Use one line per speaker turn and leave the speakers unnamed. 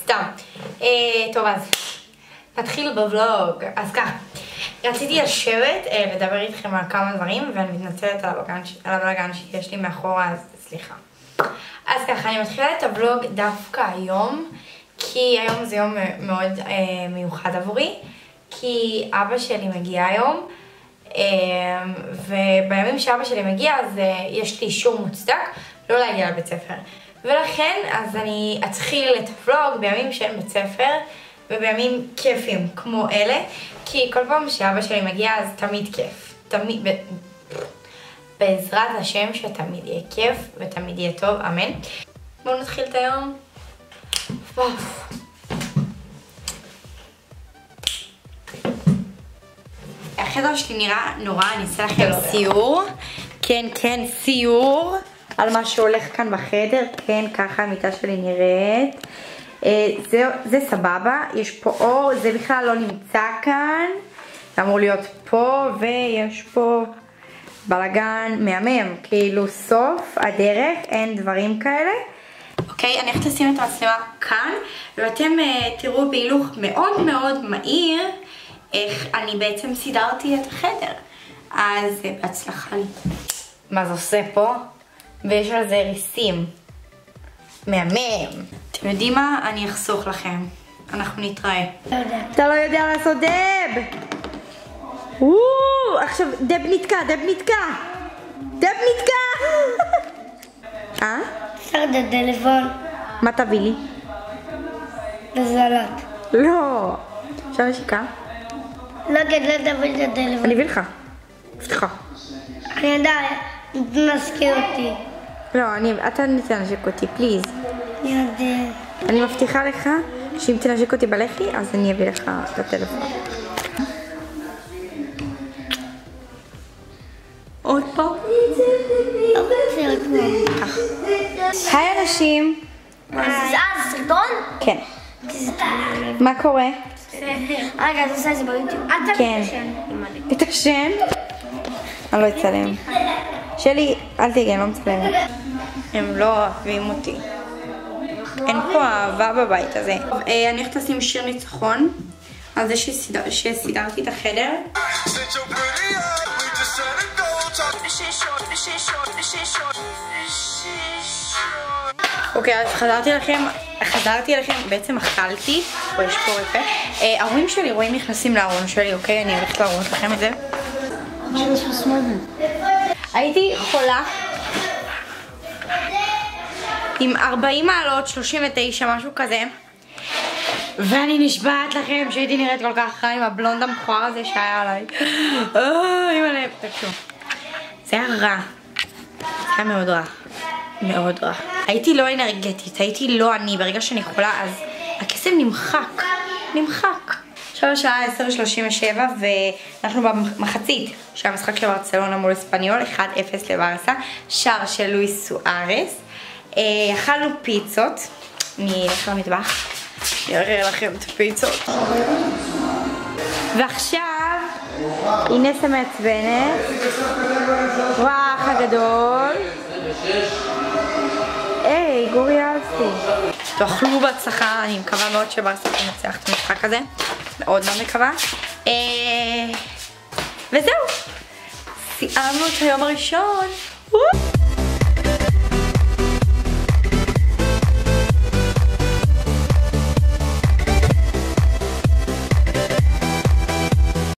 סתם. טוב, אז נתחיל בוולוג. אז ככה, רציתי לשבת, לדבר איתכם על כמה דברים, ואני מתנצלת על הבלגן שיש לי מאחורה, אז סליחה. אז ככה, אני מתחילה את הוולוג דווקא היום, כי היום זה יום מאוד מיוחד עבורי, כי אבא שלי מגיע היום, ובימים שאבא שלי מגיע, אז יש לי אישור מוצדק לא להגיע לבית ספר. ולכן, אז אני אתחיל את הוולוג בימים שאין בית ספר, ובימים כיפים כמו אלה, כי כל פעם שאבא שלי מגיע, אז תמיד כיף. תמיד, בעזרת השם שתמיד יהיה כיף, ותמיד יהיה טוב, אמן. בואו נתחיל את היום. החדר שלי נראה נורא, אני אעשה לכם סיור. כן, כן, סיור על מה שהולך כאן בחדר. כן, ככה המיטה שלי נראית. זה סבבה, יש פה אור, זה בכלל לא נמצא כאן. זה אמור להיות פה, ויש פה בלגן מהמם. כאילו סוף הדרך, אין דברים כאלה. אוקיי, אני הולכת לשים את המצלמה כאן, ואתם תראו בהילוך מאוד מאוד מהיר איך אני בעצם סידרתי את החדר. אז בהצלחה לי. מה זה עושה פה? ויש על זה ריסים. מהמם. אתם יודעים מה? אני אחסוך לכם. אנחנו נתראה. לא יודע. אתה לא יודע לעשות דב! עכשיו דב נתקע, דב נתקע! דב נתקע!
אפשר את הטלפון.
מה תביא לי?
לזלת.
לא. עכשיו נשיקה?
לא, כדי תביא את הטלפון.
אני אביא לך. סליחה.
אני יודע, תנסקי אותי.
לא, אתה תנשק אותי, פליז.
אני יודע.
אני מבטיחה לך שאם תנשק אותי בלחי, אז אני אביא לך את הטלפון. עוד פעם? היי אנשים.
זה סרטון?
כן. מה קורה?
רגע, אתה עושה את זה ביוטיוב.
כן. תתקשן? אני לא אצלם. שלי, אל תיגע, אני לא מצלמת. הם לא אוהבים אותי. אין פה אהבה בבית הזה. אני הולכת לשים שיר ניצחון על זה שסידרתי את החדר. אוקיי, אז חזרתי אליכם, בעצם אכלתי, פה יש פה רפה. ההורים שלי רואים נכנסים לארון שלי, אוקיי? אני הולכת להראות לכם את זה. הייתי חולה עם 40 מעלות, 39, משהו כזה, ואני נשבעת לכם שהייתי נראית כל כך רע עם הבלונד המכוער הזה שהיה עליי. אימא'לה, תקשו. זה היה רע. זה היה מאוד רע. מאוד רע. הייתי לא אנרגטית, הייתי לא אני. ברגע שאני חולה, אז הקסם נמחק. נמחק. עכשיו השעה 10:37 ואנחנו במחצית של המשחק של ברצלונה מול אספניול, 1-0 לברסה, שער של לואיס סוארס. אכלנו פיצות, אני אלך למטבח, אני אראה לכם את הפיצות. ועכשיו, אינס המעצבנת, וואח הגדול. היי, גורי אהבתי. תאכלו בהצלחה, אני מקווה מאוד שברסה תנצח את המשחק הזה. מאוד מאוד מקווה. וזהו. סיימנו את היום הראשון.